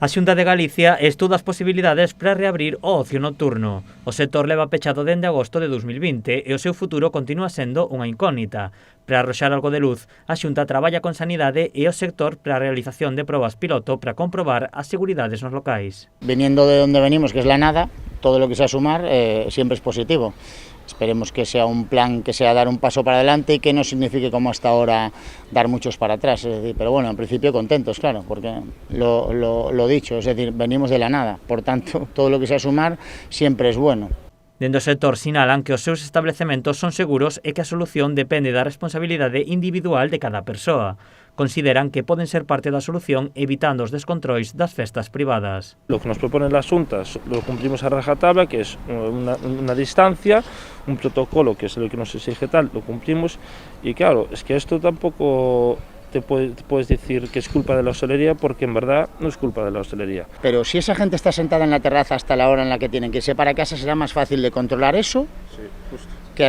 A Xunta de Galicia estuda as posibilidades para reabrir o ocio nocturno. O sector leva pechado dende agosto de 2020 e o seu futuro continúa sendo unha incógnita. Para arroxar algo de luz, a Xunta traballa con Sanidade e o sector para a realización de probas piloto para comprobar as seguridades nos locais. Viniendo de donde venimos, que es la nada, todo lo que sea sumar siempre es positivo. Esperemos que sea un plan que sea dar un paso para adelante y que no signifique como hasta ahora dar muchos para atrás. Es decir, pero bueno, en principio contentos, claro, porque lo dicho, es decir, venimos de la nada. Por tanto, todo lo que sea sumar siempre es bueno. Dende o sector sinalan que os seus establecementos son seguros e que a solución depende da responsabilidade individual de cada persoa. Consideran que poden ser parte da solución evitando os descontrois das festas privadas. Lo que nos proponen las juntas lo cumplimos a rajatabla, que es una distancia, un protocolo que es lo que nos exige tal, lo cumplimos y claro, es que esto tampoco te puedes decir que es culpa de la hostelería porque en verdad no es culpa de la hostelería. Pero si esa gente está sentada en la terraza hasta la hora en la que tienen que irse para casa, será más fácil de controlar eso. Sí, justo. Que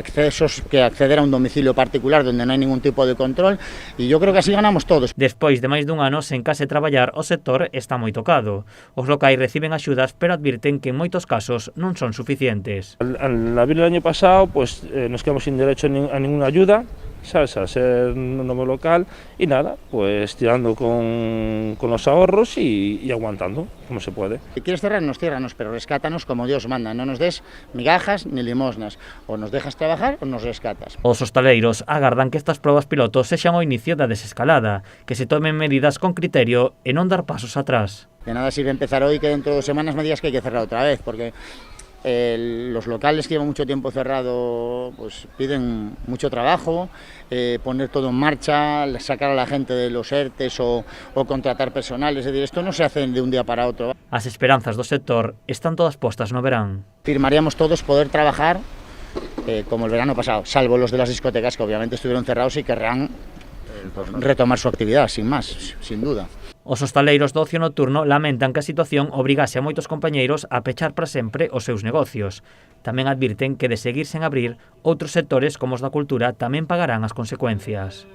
acceder a un domicilio particular donde non hai ningún tipo de control e yo creo que así ganamos todos. Despois de máis dun ano sen case traballar, o sector está moi tocado. Os locais reciben axudas, pero advirten que en moitos casos non son suficientes. Al abril del año pasado pues nos quedamos sin derecho a ninguna ayuda, ¿sabes? A ser un nuevo local y nada, pues tirando con los ahorros y aguantando como se puede. Si quieres cerrarnos, ciérranos, pero rescátanos como Dios manda. No nos des migajas ni limosnas. O nos dejas trabajar ou nos rescatas. Os hostaleiros agardan que estas probas pilotos sexan o inicio da desescalada, que se tomen medidas con criterio e non dar pasos atrás. De nada sirve empezar hoy que dentro de 2 semanas me digas que hay que cerrar otra vez, porque los locales que llevan mucho tiempo cerrado pues piden mucho trabajo, poner todo en marcha, sacar a la gente de los ERTEs o contratar personal, es decir, esto no se hace de un día para otro. As esperanzas do sector están todas postas no verán. Firmaríamos todos poder trabajar como el verano pasado, salvo los de las discotecas que obviamente estuvieron cerrados y querrán retomar su actividad, sin más, sin duda. Os hostaleiros do ocio nocturno lamentan que a situación obrigase a moitos compañeiros a pechar para sempre os seus negocios. Tamén advirten que de seguir sen abrir, outros sectores como os da cultura tamén pagarán as consecuencias.